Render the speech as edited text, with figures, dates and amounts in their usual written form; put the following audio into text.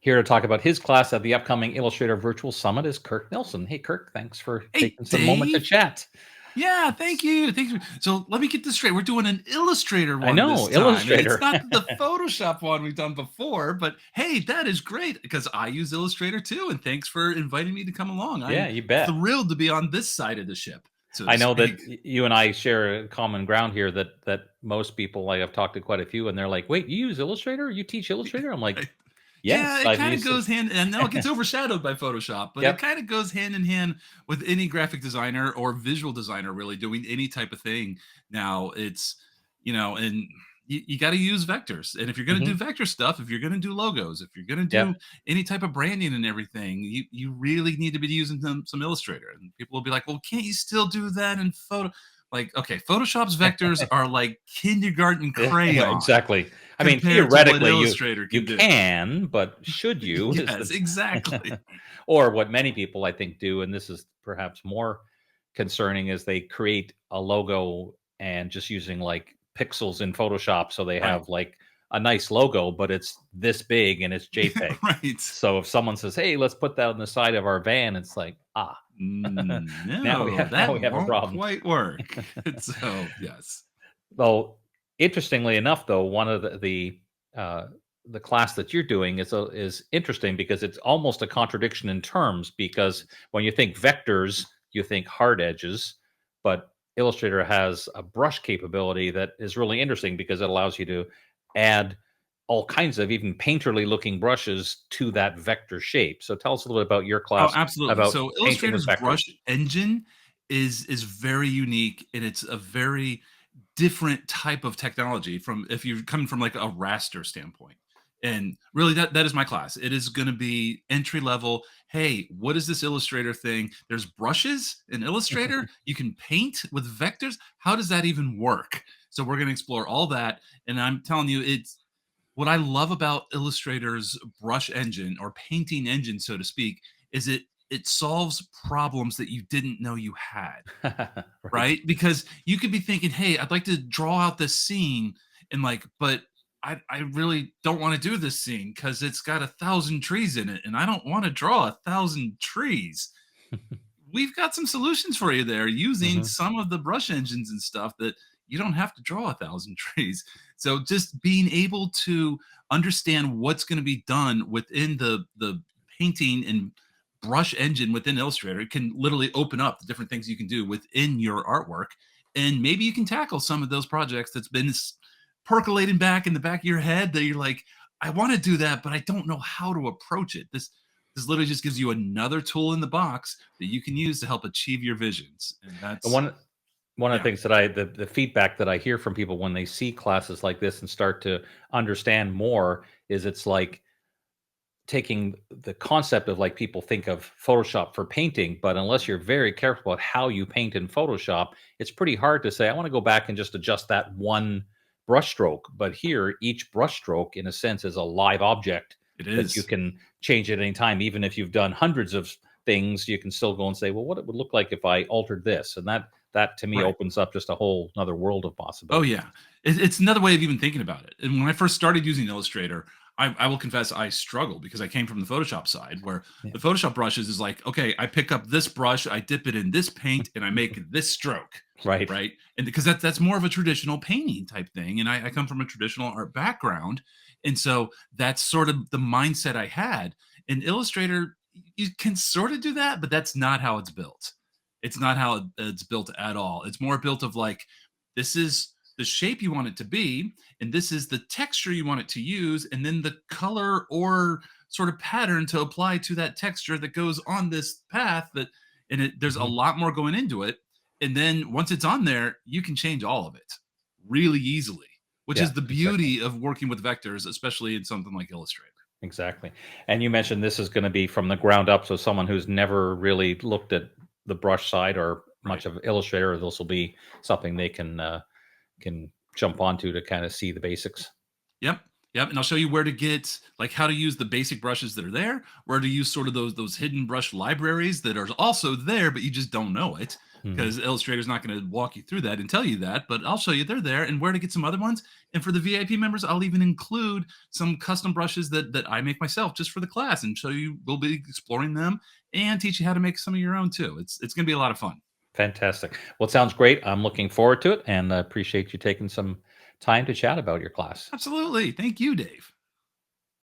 Here to talk about his class at the upcoming Illustrator Virtual Summit is Kirk Nelson. Hey, Kirk, thanks for Hey, taking some moment to Dave. chat. Yeah, thank you. Thank you. So let me get this straight. We're doing an Illustrator I one know, this time, and it's Illustrator. not the Photoshop one we've done before. But hey, that is great because I use Illustrator too. And thanks for inviting me to come along. Yeah, I'm you bet. thrilled to be on this side of the ship, so I to know that speak. you and I share a common ground here that most people, like, I've talked to quite a few, and they're like, "Wait, you use Illustrator? You teach Illustrator?" I'm like, Right. Yeah, "Yes, it I've kind of used it." goes hand, and now it gets overshadowed by Photoshop, but it Yep. kind of goes hand in hand with any graphic designer or visual designer really doing any type of thing. Now and you got to use vectors. And if you're going to do Mhm. vector stuff, if you're going to do logos, if you're going to Yep. do any type of branding and everything, you really need to be using some Illustrator. And people will be like, well, can't you still do that in photo? Like, okay, Photoshop's vectors are like kindergarten Yeah, crayon exactly. I mean, compared to what theoretically, you Illustrator you can do. can, but should you is Yes, the exactly. or what many people I think do, and this is perhaps more concerning, is they create a logo and just using like pixels in Photoshop, so they Right. have like a nice logo, but it's this big and it's JPEG. Right. So if someone says, "Hey, let's put that on the side of our van," it's like, now we No, have that a won't problem. quite work. So, yes. Well, interestingly enough, though, one of the class that you're doing is interesting because it's almost a contradiction in terms. Because when you think vectors, you think hard edges, but Illustrator has a brush capability that is really interesting because it allows you to add all kinds of even painterly looking brushes to that vector shape. So tell us a little bit about your Oh, class absolutely. about So painting with Illustrator's vectors. brush engine is very unique, and it's a very different type of technology from if you're coming from like a raster standpoint. And really that is my class. It is going to be entry level. Hey, what is this Illustrator thing? There's brushes in Illustrator. You can paint with vectors. How does that even work? So we're going to explore all that, and I'm telling you, it's what I love about Illustrator's brush engine or painting engine, so to speak, is it solves problems that you didn't know you had, Right. right? Because you could be thinking, "Hey, I'd like to draw out this scene," and like, but I really don't want to do this scene because it's got 1,000 trees in it, and I don't want to draw 1,000 trees. We've got some solutions for you there using Mhm. some of the brush engines and stuff that you don't have to draw 1,000 trees. So just being able to understand what's going to be done within the painting and brush engine within Illustrator can literally open up the different things you can do within your artwork. And maybe you can tackle some of those projects that's been percolating back in the back of your head that you're like, I want to do that, but I don't know how to approach it. This literally just gives you another tool in the box that you can use to help achieve your visions. And And that's one of the yeah. things that the feedback that I hear from people when they see classes like this and start to understand more is it's like taking the concept of, like, people think of Photoshop for painting, but unless you're very careful about how you paint in Photoshop, it's pretty hard to say, "I wanna go back and just adjust that one brush stroke." But here, each brush stroke, in a sense, is a live object It that you is. can change at any time. Even if you've done hundreds of things, you can still go and say, "Well, what it would look like if I altered this?" And that to me Right. opens up just a whole another world of Oh possibilities. yeah, it's another way of even thinking about it. And when I first started using Illustrator, I will confess I struggled because I came from the Photoshop side, where Yeah. the Photoshop brushes is like, okay, I pick up this brush, I dip it in this paint, and I make this stroke, Right. right? And because that's more of a traditional painting type thing, and I come from a traditional art background, and so that's sort of the mindset I had. In Illustrator, you can sort of do that, but that's not how it's built. It's not how it's built at all. It's more built of like, this is the shape you want it to be, and this is the texture you want it to use, and then the color or sort of pattern to apply to that texture that goes on this path that and there's a Mhm. lot more going into it. And then once it's on there, you can change all of it really easily, which Yeah, is the exactly. beauty of working with vectors, especially in something like Illustrator. Exactly. And you mentioned this is gonna be from the ground up, so someone who's never really looked at the brush side or Right. much of Illustrator, this will be something they can jump onto to kinda see the basics. Yep. Yep. And I'll show you where to get like how to use the basic brushes that are there, where to use sort of those hidden brush libraries that are also there, but you just don't know it. Mhm. because Illustrator's not going to walk you through that and tell you that, but I'll show you they're there and where to get some other ones. And for the VIP members, I'll even include some custom brushes that I make myself just for the class and show you. We'll be exploring them and teach you how to make some of your own too. It's going to be a lot of fun. Fantastic. Well, it sounds great. I'm looking forward to it, and I appreciate you taking some time to chat about your class. Absolutely. Thank you, Dave.